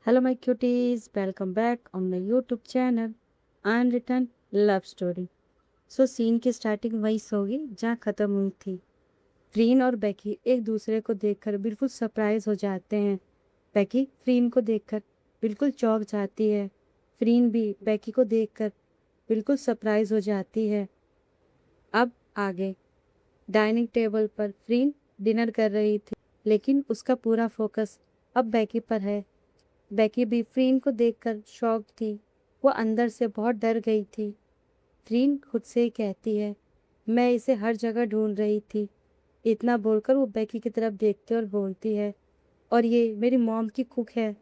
Hello, my cuties. Welcome back on my YouTube channel. Unwritten love story. Scene की starting वहीं से होगी जहाँ ख़त्म हुई थी। फ्रीन और बेकी एक दूसरे को देखकर बिल्कुल सरप्राइज हो जाते हैं। बेकी फ्रीन को देखकर बिल्कुल चौंक जाती है। फ्रीन भी बेकी को देखकर बिल्कुल सरप्राइज हो जाती है। अब आगे डाइनिंग टेबल पर फ्रीन डिनर कर रही थी, लेकिन उसका पूरा फोकस अब बेकी पर है। बेकी भी फ्रीन को देखकर शॉक थी। वो अंदर से बहुत डर गई थी। फ्रीन खुद से ही कहती है, मैं इसे हर जगह ढूंढ रही थी। इतना बोलकर वो बेकी की तरफ देखती और बोलती है, और ये मेरी मॉम की कुक है।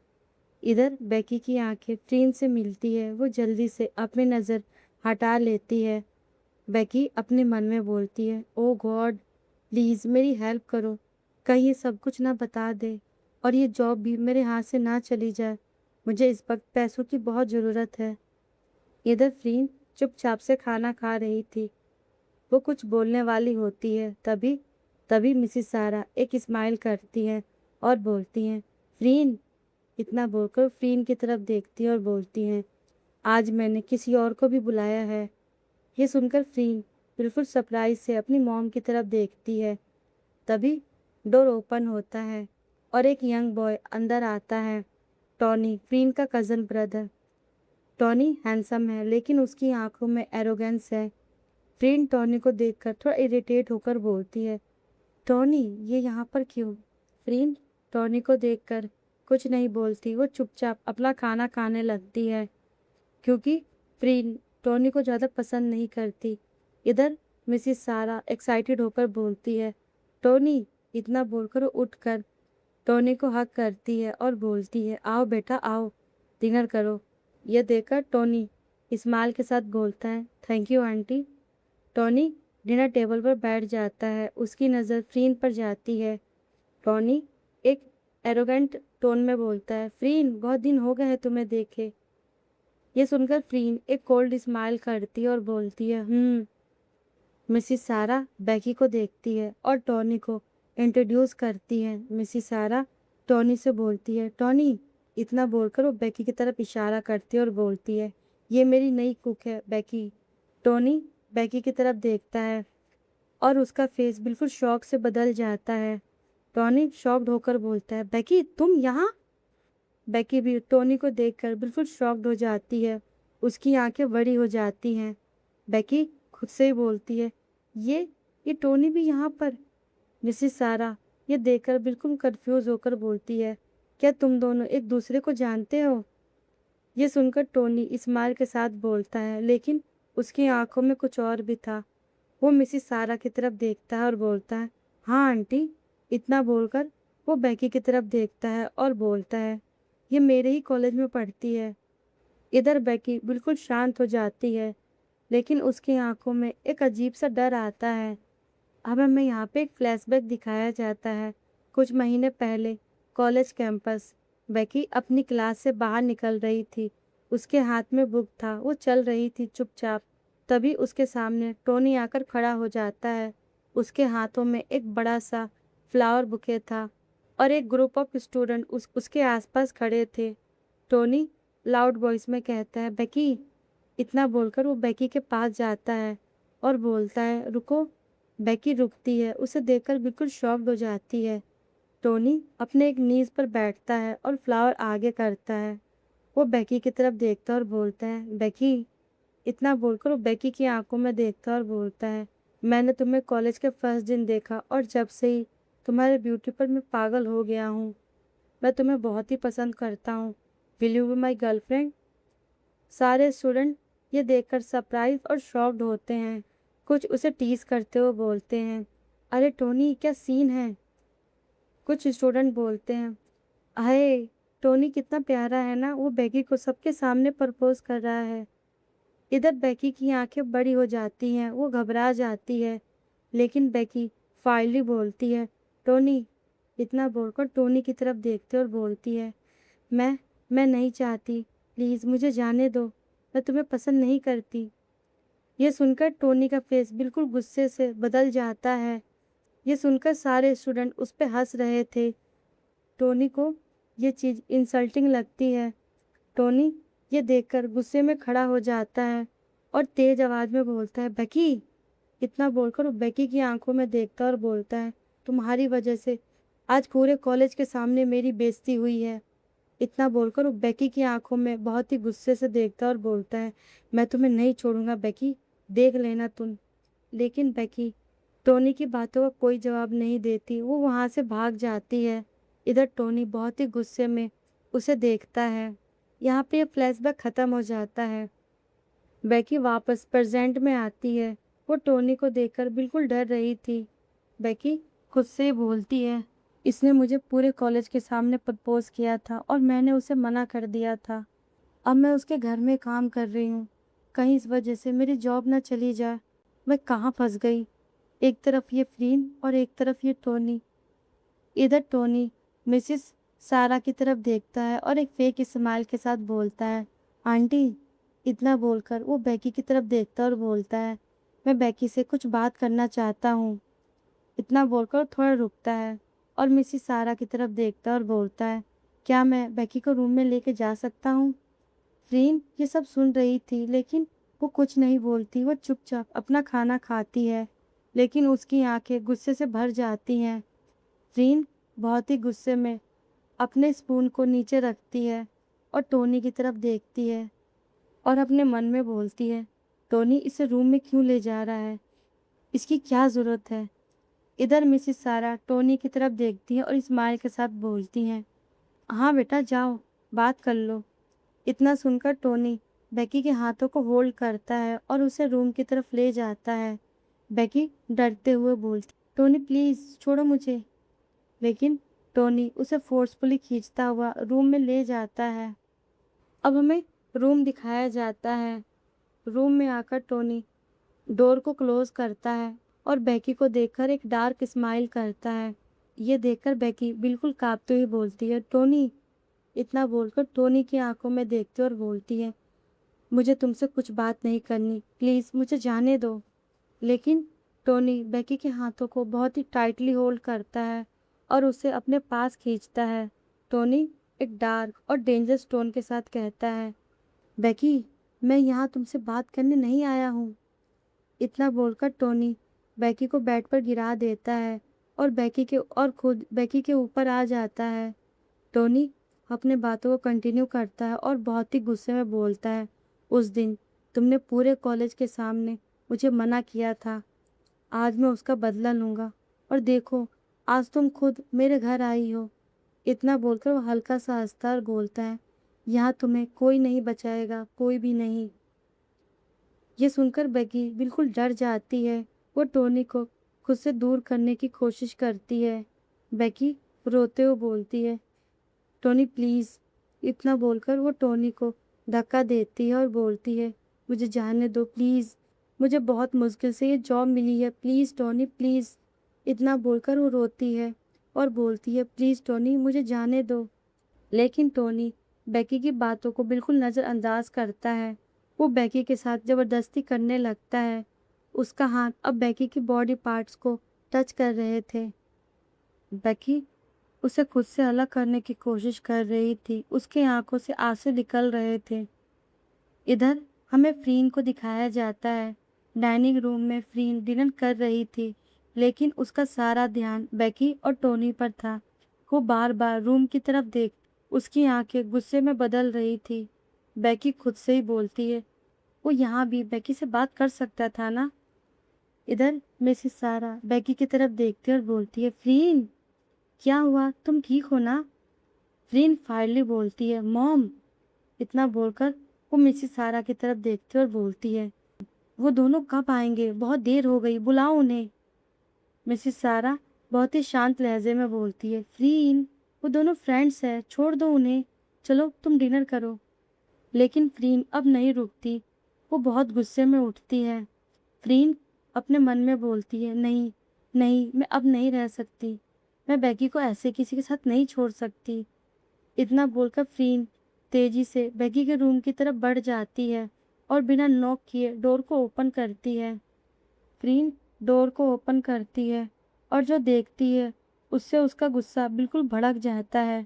इधर बेकी की आंखें फ्रीन से मिलती है। वो जल्दी से अपनी नज़र हटा लेती है। बेकी अपने मन में बोलती है, ओ गॉड, प्लीज़ मेरी हेल्प करो। कहीं ये सब कुछ ना बता दे और ये जॉब भी मेरे हाथ से ना चली जाए। मुझे इस वक्त पैसों की बहुत ज़रूरत है। इधर फ्रीन चुपचाप से खाना खा रही थी। वो कुछ बोलने वाली होती है, तभी तभी मिसिस सारा एक स्माइल करती है और बोलती हैं, फ्रीन। इतना बोलकर फ्रीन की तरफ देखती है और बोलती हैं, आज मैंने किसी और को भी बुलाया है। ये सुनकर फ्रीन बिल्कुल सरप्राइज से अपनी मॉम की तरफ देखती है। तभी डोर ओपन होता है और एक यंग बॉय अंदर आता है। टॉनी, फ्रीन का कज़न ब्रदर। टॉनी हैंडसम है, लेकिन उसकी आंखों में एरोगेंस है। फ्रीन टॉनी को देखकर थोड़ा इरिटेट होकर बोलती है, टॉनी ये यहाँ पर क्यों? फ्रीन टॉनी को देखकर कुछ नहीं बोलती। वो चुपचाप अपना खाना खाने लगती है, क्योंकि फ्रीन टॉनी को ज़्यादा पसंद नहीं करती। इधर मिसिस सारा एक्साइटेड होकर बोलती है, टॉनी। इतना बोलकर वो उठकर टॉनी को हक करती है और बोलती है, आओ बेटा आओ, डिनर करो। यह देखकर टॉनी स्माइल के साथ बोलता है, thank you aunty. Tony dinner table पर बैठ जाता है। उसकी नज़र फ्रीन पर जाती है। टॉनी एक एरोगेंट टोन में बोलता है, फ्रीन बहुत दिन हो गए हैं तुम्हें देखे। ये सुनकर फ्रीन एक कोल्ड स्माइल करती है और बोलती है, मिसिस सारा बेकी को देखती है और टॉनी को इंट्रोड्यूस करती है। मिसिस सारा टॉनी से बोलती है, टॉनी। इतना बोलकर वो बेकी की तरफ इशारा करती है और बोलती है, ये मेरी नई कुक है बेकी। टॉनी बेकी की तरफ देखता है और उसका फेस बिल्कुल शॉक से बदल जाता है। टॉनी शॉक्ड होकर बोलता है, बेकी तुम यहाँ? बेकी भी टोनी को देखकर बिल्कुल शॉक्ड हो जाती है। उसकी आंखें बड़ी हो जाती हैं। बेकी खुद से ही बोलती है, ये ये टोनी भी यहाँ पर? मिसिस सारा ये देखकर बिल्कुल कंफ्यूज होकर बोलती है, क्या तुम दोनों एक दूसरे को जानते हो? ये सुनकर टोनी स्माइल के साथ बोलता है, लेकिन उसकी आंखों में कुछ और भी था। वो मिसिस सारा की तरफ देखता है और बोलता है, हाँ आंटी। इतना बोलकर वो बेकी की तरफ देखता है और बोलता है, ये मेरे ही कॉलेज में पढ़ती है। इधर बेकी बिल्कुल शांत हो जाती है, लेकिन उसकी आंखों में एक अजीब सा डर आता है। अब हमें यहाँ पे एक फ्लैशबैक दिखाया जाता है। कुछ महीने पहले कॉलेज कैंपस। बेकी अपनी क्लास से बाहर निकल रही थी। उसके हाथ में बुक था। वो चल रही थी चुपचाप। तभी उसके सामने टोनी आकर खड़ा हो जाता है। उसके हाथों में एक बड़ा सा फ्लावर बुके था और एक ग्रुप ऑफ स्टूडेंट उसके आसपास खड़े थे। टोनी लाउड वॉइस में कहता है, बेकी। इतना बोलकर वो बेकी के पास जाता है और बोलता है, रुको। बेकी रुकती है। उसे देखकर बिल्कुल शॉक्ड हो जाती है। टोनी अपने एक नीज पर बैठता है और फ्लावर आगे करता है। वो बेकी की तरफ देखता है और बोलता है, बेकी। इतना बोलकर वो बेकी की आंखों में देखता है और बोलता है, मैंने तुम्हें कॉलेज के फर्स्ट दिन देखा और जब से ही तुम्हारे ब्यूटी पर मैं पागल हो गया हूँ। मैं तुम्हें बहुत ही पसंद करता हूँ। Will you be my girlfriend? सारे स्टूडेंट ये देखकर सरप्राइज और शॉक्ड होते हैं। कुछ उसे टीज करते हुए बोलते हैं, अरे टोनी क्या सीन है? कुछ स्टूडेंट बोलते हैं, अरे टोनी कितना प्यारा है ना, वो बेकी को सबके सामने प्रपोज कर रहा है। इधर बेकी की आंखें बड़ी हो जाती हैं। वो घबरा जाती है, लेकिन बेकी फाइनली बोलती है, टोनी। इतना बोलकर टोनी की तरफ देखते और बोलती है, मैं नहीं चाहती, प्लीज़ मुझे जाने दो। मैं तुम्हें पसंद नहीं करती। ये सुनकर टोनी का फेस बिल्कुल गुस्से से बदल जाता है। ये सुनकर सारे स्टूडेंट उस पे हंस रहे थे। टोनी को ये चीज़ इंसल्टिंग लगती है। टोनी ये देखकर गुस्से में खड़ा हो जाता है और तेज आवाज में बोलता है, बेकी। इतना बोलकर वो बेकी की आंखों में देखता है और बोलता है, तुम्हारी वजह से आज पूरे कॉलेज के सामने मेरी बेइज्जती हुई है। इतना बोलकर वो बेकी की आंखों में बहुत ही गुस्से से देखता है और बोलता है, मैं तुम्हें नहीं छोड़ूंगा बेकी, देख लेना तुम। लेकिन बेकी टोनी की बातों का कोई जवाब नहीं देती, वो वहां से भाग जाती है। इधर टोनी बहुत ही गुस्से में उसे देखता है। यहाँ पे ये फ्लैशबैक खत्म हो जाता है। बेकी वापस प्रेजेंट में आती है। वो टोनी को देखकर बिल्कुल डर रही थी। बेकी खुद से ही बोलती है, इसने मुझे पूरे कॉलेज के सामने प्रपोज किया था और मैंने उसे मना कर दिया था। अब मैं उसके घर में काम कर रही हूँ, कहीं इस वजह से मेरी जॉब ना चली जाए। मैं कहाँ फंस गई, एक तरफ ये फ्रीन और एक तरफ ये टोनी। इधर टोनी मिसिस सारा की तरफ देखता है और एक फेक स्माइल के साथ बोलता है, आंटी। इतना बोलकर वो बेकी की तरफ देखता है और बोलता है, मैं बेकी से कुछ बात करना चाहता हूँ। इतना बोलकर थोड़ा रुकता है और मिसिस सारा की तरफ देखता है और बोलता है, क्या मैं बेकी को रूम में लेके जा सकता हूँ? फ्रीन ये सब सुन रही थी लेकिन वो कुछ नहीं बोलती। वो चुपचाप अपना खाना खाती है लेकिन उसकी आंखें गुस्से से भर जाती हैं। फ्रीन बहुत ही गुस्से में अपने स्पून को नीचे रखती है और टोनी की तरफ देखती है और अपने मन में बोलती है, टोनी इसे रूम में क्यों ले जा रहा है, इसकी क्या ज़रूरत है। इधर मिसिस सारा टोनी की तरफ देखती है और स्माइल के साथ बोलती हैं, हाँ बेटा जाओ, बात कर लो। इतना सुनकर टोनी बेकी के हाथों को होल्ड करता है और उसे रूम की तरफ ले जाता है। बेकी डरते हुए बोलती, टोनी प्लीज़ छोड़ो मुझे। लेकिन टोनी उसे फोर्सफुली खींचता हुआ रूम में ले जाता है। अब हमें रूम दिखाया जाता है। रूम में आकर टोनी डोर को क्लोज करता है और बेकी को देखकर एक डार्क स्माइल करता है। ये देखकर बेकी बिल्कुल कांपते हुए बोलती है, टोनी। इतना बोलकर टोनी की आंखों में देखती और बोलती है, मुझे तुमसे कुछ बात नहीं करनी, प्लीज़ मुझे जाने दो। लेकिन टोनी बेकी के हाथों को बहुत ही टाइटली होल्ड करता है और उसे अपने पास खींचता है। टोनी एक डार्क और डेंजरस टोन के साथ कहता है, बेकी मैं यहाँ तुमसे बात करने नहीं आया हूँ। इतना बोलकर टोनी बेकी को बेड पर गिरा देता है और खुद बेकी के ऊपर आ जाता है। टोनी अपने बातों को कंटिन्यू करता है और बहुत ही गुस्से में बोलता है, उस दिन तुमने पूरे कॉलेज के सामने मुझे मना किया था, आज मैं उसका बदला लूँगा। और देखो आज तुम खुद मेरे घर आई हो। इतना बोलकर वो हल्का सा हंसता और बोलता है, यहाँ तुम्हें कोई नहीं बचाएगा, कोई भी नहीं। ये सुनकर बेकी बिल्कुल डर जाती है। वो टोनी को खुद से दूर करने की कोशिश करती है। बेकी रोते हुए बोलती है, टोनी प्लीज़। इतना बोलकर वो टोनी को धक्का देती है और बोलती है, मुझे जाने दो प्लीज़, मुझे बहुत मुश्किल से ये जॉब मिली है, प्लीज़ टोनी प्लीज़। इतना बोलकर वो रोती है और बोलती है, प्लीज़ टोनी मुझे जाने दो। लेकिन टोनी बेकी की बातों को बिल्कुल नज़रअंदाज करता है। वो बेकी के साथ ज़बरदस्ती करने लगता है। उसका हाथ अब बेकी की बॉडी पार्ट्स को टच कर रहे थे। बेकी उसे खुद से अलग करने की कोशिश कर रही थी। उसकी आंखों से आंसू निकल रहे थे। इधर हमें फ्रीन को दिखाया जाता है। डाइनिंग रूम में फ्रीन डिनर कर रही थी लेकिन उसका सारा ध्यान बेकी और टोनी पर था। वो बार बार रूम की तरफ देख उसकी आंखें गुस्से में बदल रही थी। बेकी खुद से ही बोलती है, वो यहाँ भी बेकी से बात कर सकता था ना। इधर मिसेस सारा बेकी की तरफ देखती है और बोलती है, फ्रीन क्या हुआ, तुम ठीक हो ना? फ्रीन फायरली बोलती है, मॉम। इतना बोलकर वो मिसेस सारा की तरफ देखती है और बोलती है, वो दोनों कब आएंगे, बहुत देर हो गई, बुलाओ उन्हें। मिसेस सारा बहुत ही शांत लहजे में बोलती है, फ्रीन वो दोनों फ्रेंड्स हैं, छोड़ दो उन्हें, चलो तुम डिनर करो। लेकिन फ्रीन अब नहीं रुकती। वो बहुत गुस्से में उठती है। फ्रीन अपने मन में बोलती है, नहीं नहीं, मैं अब नहीं रह सकती, मैं बेकी को ऐसे किसी के साथ नहीं छोड़ सकती। इतना बोलकर फ्रीन तेजी से बेकी के रूम की तरफ बढ़ जाती है और बिना नॉक किए डोर को ओपन करती है। फ्रीन डोर को ओपन करती है और जो देखती है उससे उसका गुस्सा बिल्कुल भड़क जाता है।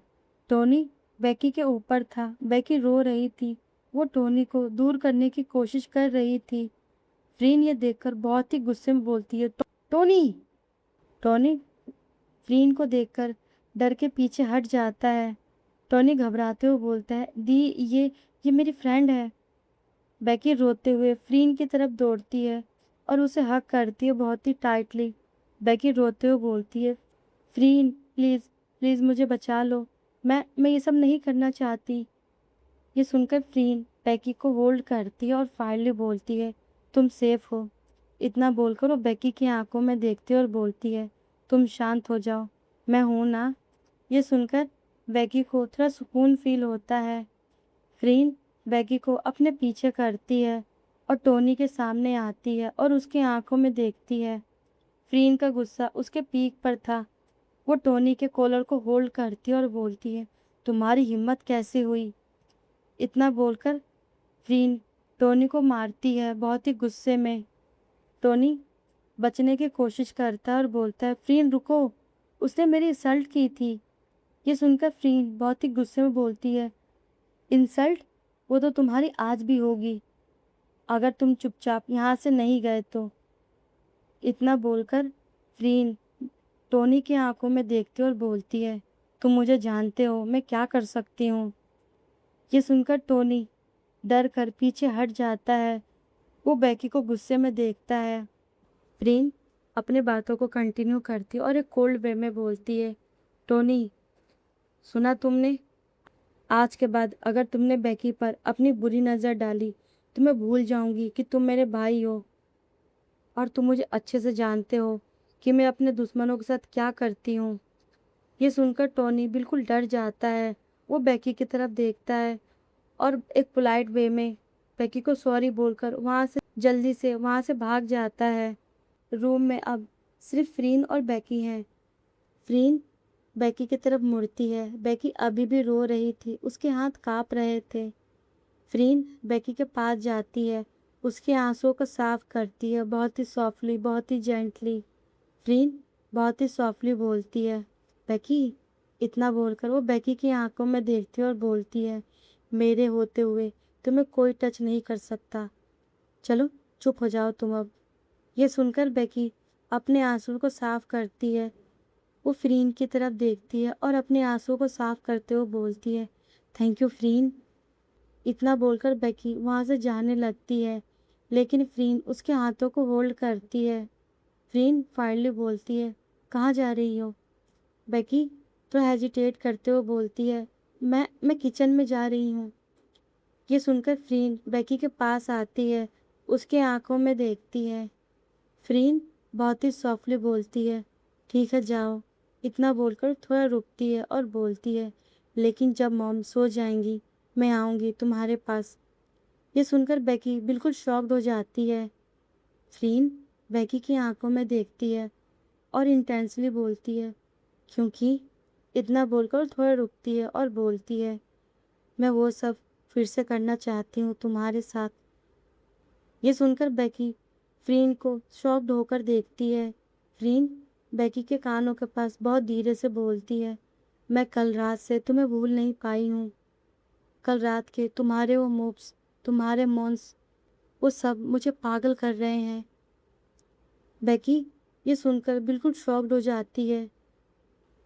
टोनी बेकी के ऊपर था। बेकी रो रही थी। वो टोनी को दूर करने की कोशिश कर रही थी। फ्रीन ये देखकर बहुत ही गुस्से में बोलती है, टोनी। टोनी फ्रीन को देखकर डर के पीछे हट जाता है। टोनी घबराते हुए बोलता है, दी ये मेरी फ्रेंड है। बेकी रोते हुए फ्रीन की तरफ दौड़ती है और उसे हग करती है बहुत ही टाइटली। बेकी रोते हुए बोलती है, फ्रीन प्लीज़ प्लीज़ मुझे बचा लो। मैं ये सब नहीं करना चाहती। ये सुनकर फ्रीन बेकी को होल्ड करती है और फाइनली बोलती है, तुम सेफ हो। इतना बोलकर वो बेकी की आंखों में देखती है और बोलती है, तुम शांत हो जाओ, मैं हूं ना। ये सुनकर बेकी को थोड़ा सुकून फील होता है। फ्रीन बेकी को अपने पीछे करती है और टोनी के सामने आती है और उसकी आंखों में देखती है। फ्रीन का गुस्सा उसके पीक पर था। वो टोनी के कॉलर को होल्ड करती है और बोलती है, तुम्हारी हिम्मत कैसे हुई। इतना बोलकर फ्रीन टोनी को मारती है बहुत ही गुस्से में। टोनी बचने की कोशिश करता है और बोलता है, फ्रीन रुको, उसने मेरी इंसल्ट की थी। ये सुनकर फ्रीन बहुत ही गुस्से में बोलती है, इंसल्ट? वो तो तुम्हारी आज भी होगी अगर तुम चुपचाप यहाँ से नहीं गए तो। इतना बोलकर फ्रीन टोनी की आंखों में देखती है और बोलती है, तुम मुझे जानते हो मैं क्या कर सकती हूँ। ये सुनकर टोनी डर कर पीछे हट जाता है। वो बेकी को गुस्से में देखता है। फ्रीन अपने बातों को कंटिन्यू करती है और एक कोल्ड वे में बोलती है, टोनी सुना तुमने, आज के बाद अगर तुमने बेकी पर अपनी बुरी नज़र डाली तो मैं भूल जाऊंगी कि तुम मेरे भाई हो और तुम मुझे अच्छे से जानते हो कि मैं अपने दुश्मनों के साथ क्या करती हूँ। ये सुनकर टोनी बिल्कुल डर जाता है। वो बेकी की तरफ देखता है और एक पोलाइट वे में बेकी को सॉरी बोलकर जल्दी से वहाँ से भाग जाता है। रूम में अब सिर्फ फ्रीन और बेकी हैं। फ्रीन बेकी की तरफ मुड़ती है। बेकी अभी भी रो रही थी, उसके हाथ कांप रहे थे। फ्रीन बेकी के पास जाती है, उसके आंसुओं को साफ करती है बहुत ही सॉफ्टली, बहुत ही जेंटली। फ्रीन बहुत ही सॉफ्टली बोलती है, बेकी। इतना बोलकर वो बेकी की आंखों में देखती है और बोलती है, मेरे होते हुए तुम्हें कोई टच नहीं कर सकता। चलो चुप हो जाओ तुम अब। ये सुनकर बेकी अपने आंसुओं को साफ करती है। वो फ्रीन की तरफ देखती है और अपने आंसुओं को साफ करते हुए बोलती है, थैंक यू फ्रीन। इतना बोलकर बेकी वहाँ से जाने लगती है, लेकिन फ्रीन उसके हाथों को होल्ड करती है। फ्रीन फाइनली बोलती है, कहाँ जा रही हो। बेकी तो हेजिटेट करते हुए बोलती है, मैं किचन में जा रही हूँ। ये सुनकर फ्रीन बेकी के पास आती है, उसके आंखों में देखती है। फ्रीन बहुत ही सॉफ्टली बोलती है, ठीक है जाओ। इतना बोलकर थोड़ा रुकती है और बोलती है, लेकिन जब मॉम सो जाएंगी मैं आऊँगी तुम्हारे पास। ये सुनकर बेकी बिल्कुल शॉक्ड हो जाती है। फ्रीन बेकी की आंखों में देखती है और इंटेंसली बोलती है, क्योंकि। इतना बोलकर थोड़ा रुकती है और बोलती है, मैं वो सब फिर से करना चाहती हूँ तुम्हारे साथ। ये सुनकर बेकी फ्रीन को शॉक्ड होकर देखती है। फ्रीन बेकी के कानों के पास बहुत धीरे से बोलती है, मैं कल रात से तुम्हें भूल नहीं पाई हूँ। कल रात के तुम्हारे वो मूव्स, तुम्हारे मॉन्स, वो सब मुझे पागल कर रहे हैं। बेकी ये सुनकर बिल्कुल शॉक्ड हो जाती है।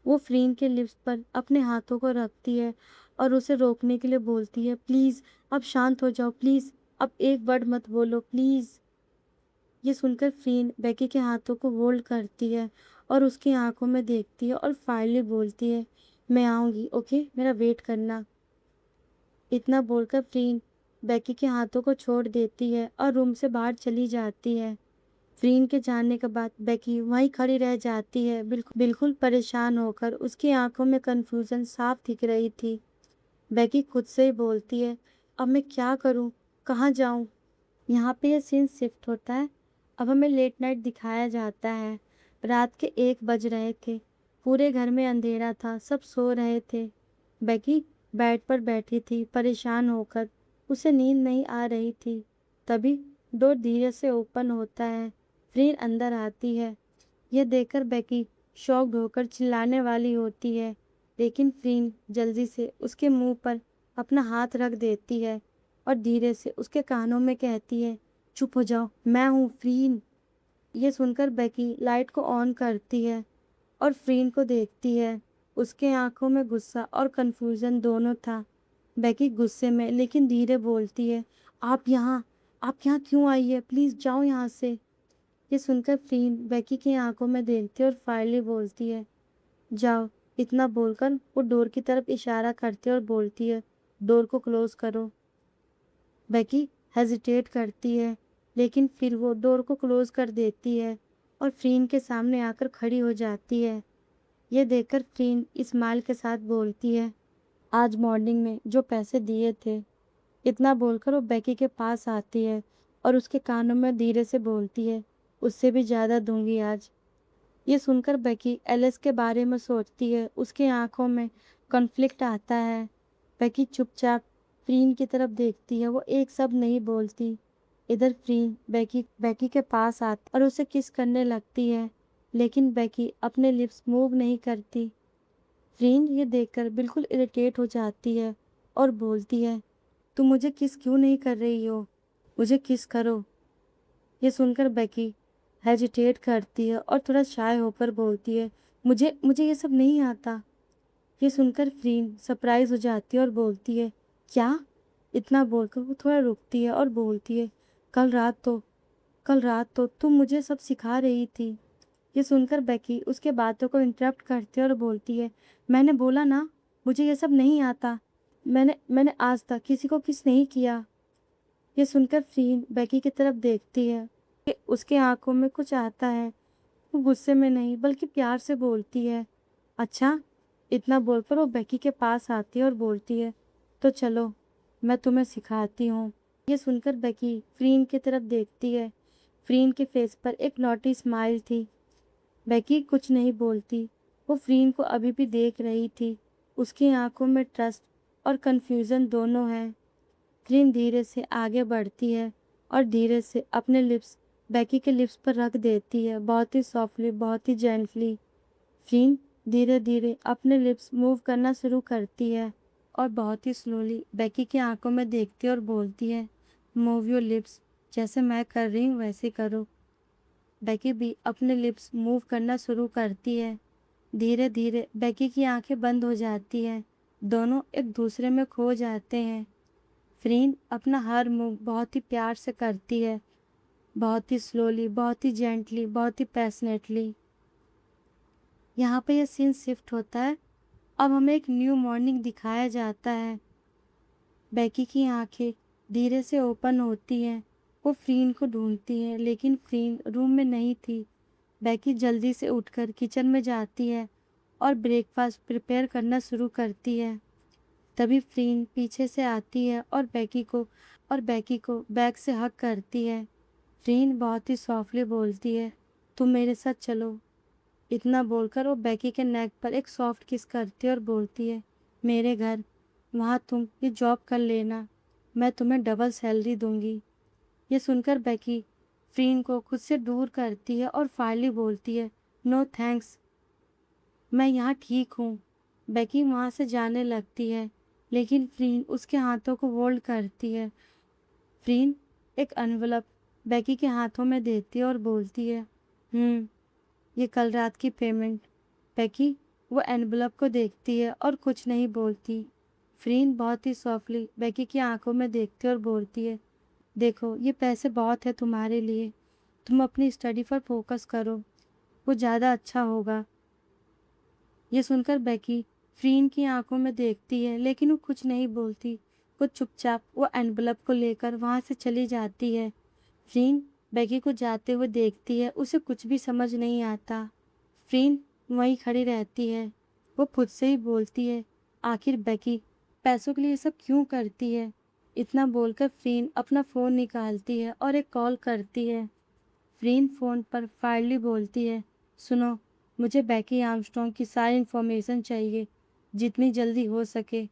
वो फ्रीन के लिप्स पर अपने हाथों को रखती है और उसे रोकने के लिए बोलती है, प्लीज़ अब शांत हो जाओ, प्लीज़ अब एक वर्ड मत बोलो प्लीज़। ये सुनकर फ्रीन बेकी के हाथों को होल्ड करती है और उसकी आंखों में देखती है और फाइनली बोलती है, मैं आऊँगी, ओके मेरा वेट करना। इतना बोलकर फ्रीन बेकी के हाथों को छोड़ देती है और रूम से बाहर चली जाती है। फ्रीन के जाने के बाद बेकी वहीं खड़ी रह जाती है, बिल्कुल बिल्कुल परेशान होकर। उसकी आंखों में कन्फ्यूजन साफ दिख रही थी। बेकी खुद से ही बोलती है, अब मैं क्या करूं, कहाँ जाऊं। यहाँ पे ये सीन शिफ्ट होता है। अब हमें लेट नाइट दिखाया जाता है। रात के 1 बज रहे थे। पूरे घर में अंधेरा था, सब सो रहे थे। बेकी बेड पर बैठी थी परेशान होकर। उसे नींद नहीं आ रही थी। तभी डोर धीरे से ओपन होता है। फ्रीन अंदर आती है। यह देखकर बेकी शॉक्ड होकर चिल्लाने वाली होती है। लेकिन फ्रीन जल्दी से उसके मुंह पर अपना हाथ रख देती है और धीरे से उसके कानों में कहती है, चुप हो जाओ, मैं हूँ फ्रीन। ये सुनकर बेकी लाइट को ऑन करती है और फ्रीन को देखती है। उसके आंखों में गुस्सा और कंफ्यूजन दोनों था। बेकी गुस्से में लेकिन धीरे बोलती है, आप यहाँ क्यों आई है? प्लीज जाओ यहाँ से। ये सुनकर फ्रीन बेकी की आंखों में देखती है और फायरली बोलती है, जाओ। इतना बोलकर वो डोर की तरफ इशारा करती है और बोलती है, डोर को क्लोज करो। बेकी हेजिटेट करती है लेकिन फिर वो डोर को क्लोज कर देती है और फ्रीन के सामने आकर खड़ी हो जाती है। ये देखकर फ्रीन स्माइल के साथ बोलती है, आज मॉर्निंग में जो पैसे दिए थे। इतना बोलकर वो बेकी के पास आती है और उसके कानों में धीरे से बोलती है, उससे भी ज़्यादा दूंगी आज। ये सुनकर बेकी एलिस के बारे में सोचती है। उसकी आंखों में कॉन्फ्लिक्ट आता है। बेकी चुपचाप फ्रीन की तरफ देखती है, वो एक शब्द नहीं बोलती। इधर फ्रीन बेकी के पास आती और उसे किस करने लगती है, लेकिन बेकी अपने लिप्स मूव नहीं करती। फ्रीन ये देखकर बिल्कुल इरिटेट हो जाती है और बोलती है, तुम मुझे किस क्यों नहीं कर रही हो? मुझे किस करो। ये सुनकर बेकी हेजिटेट करती है और थोड़ा शाय होकर बोलती है, मुझे मुझे ये सब नहीं आता। ये सुनकर फ्रीन सरप्राइज हो जाती है और बोलती है, क्या? इतना बोलकर वो थोड़ा रुकती है और बोलती है, कल रात तो तुम मुझे सब सिखा रही थी। ये सुनकर बेकी उसके बातों को इंटरप्ट करती है और बोलती है, मैंने बोला ना, मुझे ये सब नहीं आता। मैंने आज तक किसी को किस नहीं किया। ये सुनकर फ्रीन बेकी की तरफ देखती है कि उसके आंखों में कुछ आता है। वो गुस्से में नहीं बल्कि प्यार से बोलती है, अच्छा। इतना बोलकर वो बेकी के पास आती है और बोलती है, तो चलो मैं तुम्हें सिखाती हूँ। ये सुनकर बेकी फ्रीन की तरफ देखती है। फ्रीन के फेस पर एक नॉटी स्माइल थी। बेकी कुछ नहीं बोलती, वो फ्रीन को अभी भी देख रही थी। उसकी आंखों में ट्रस्ट और कंफ्यूजन दोनों हैं। फ्रीन धीरे से आगे बढ़ती है और धीरे से अपने लिप्स बेकी के लिप्स पर रख देती है, बहुत ही सॉफ्टली, बहुत ही जेंटली। फ्रीन धीरे धीरे अपने लिप्स मूव करना शुरू करती है और बहुत ही स्लोली बेकी की आंखों में देखती है और बोलती है, मूव योर लिप्स, जैसे मैं कर रही हूँ वैसे करो। बेकी भी अपने लिप्स मूव करना शुरू करती है। धीरे धीरे बेकी की आंखें बंद हो जाती हैं। दोनों एक दूसरे में खो जाते हैं। फ्रीन अपना हर मूव बहुत ही प्यार से करती है, बहुत ही स्लोली, बहुत ही जेंटली, बहुत ही पैशनेटली। यहाँ पे यह सीन शिफ्ट होता है। अब हमें एक न्यू मॉर्निंग दिखाया जाता है। बेकी की आंखें धीरे से ओपन होती हैं। वो फ्रीन को ढूंढती है लेकिन फ्रीन रूम में नहीं थी। बेकी जल्दी से उठकर किचन में जाती है और ब्रेकफास्ट प्रिपेयर करना शुरू करती है। तभी फ्रीन पीछे से आती है और बेकी को बैग से हग करती है। फ्रीन बहुत ही सॉफ्टली बोलती है, तुम मेरे साथ चलो। इतना बोलकर वो बेकी के नेक पर एक सॉफ्ट किस करती है और बोलती है, मेरे घर, वहाँ तुम ये जॉब कर लेना, मैं तुम्हें डबल सैलरी दूंगी। ये सुनकर बेकी फ्रीन को खुद से दूर करती है और फायरली बोलती है, नो थैंक्स, मैं यहाँ ठीक हूँ। बेकी वहाँ से जाने लगती है लेकिन फ्रीन उसके हाथों को होल्ड करती है। फ्रीन एक एनवलप बेकी के हाथों में देती है और बोलती है, ये कल रात की पेमेंट। बेकी वो एनवलप को देखती है और कुछ नहीं बोलती। फ्रीन बहुत ही सॉफ्टली बेकी की आंखों में देखती है और बोलती है, देखो ये पैसे बहुत है तुम्हारे लिए, तुम अपनी स्टडी पर फोकस करो, वो ज़्यादा अच्छा होगा। ये सुनकर बेकी फ्रीन की आंखों में देखती है लेकिन वो कुछ नहीं बोलती। वो चुपचाप वो एनवलप को लेकर वहाँ से चली जाती है। फ्रीन बेकी को जाते हुए देखती है, उसे कुछ भी समझ नहीं आता। फ्रीन वहीं खड़ी रहती है। वो खुद से ही बोलती है, आखिर बेकी पैसों के लिए ये सब क्यों करती है? इतना बोलकर फ्रीन अपना फ़ोन निकालती है और एक कॉल करती है। फ्रीन फ़ोन पर फायरली बोलती है, सुनो, मुझे बेकी आर्मस्ट्रॉन्ग की सारी इन्फॉर्मेशन चाहिए, जितनी जल्दी हो सके।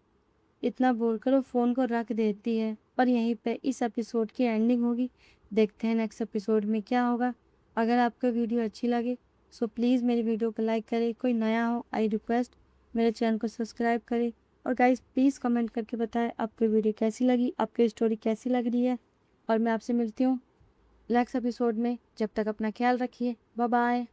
इतना बोलकर वो फ़ोन को रख देती है और यहीं पे इस एपिसोड की एंडिंग होगी। देखते हैं नेक्स्ट एपिसोड में क्या होगा। अगर आपको वीडियो अच्छी लगे सो प्लीज़ मेरी वीडियो को लाइक करें। कोई नया हो आई रिक्वेस्ट मेरे चैनल को सब्सक्राइब करें। और गाइस प्लीज़ कमेंट करके बताएं आपको वीडियो कैसी लगी, आपकी स्टोरी कैसी लग रही है। और मैं आपसे मिलती हूँ नेक्स्ट एपिसोड में। जब तक अपना ख्याल रखिए। Bye bye.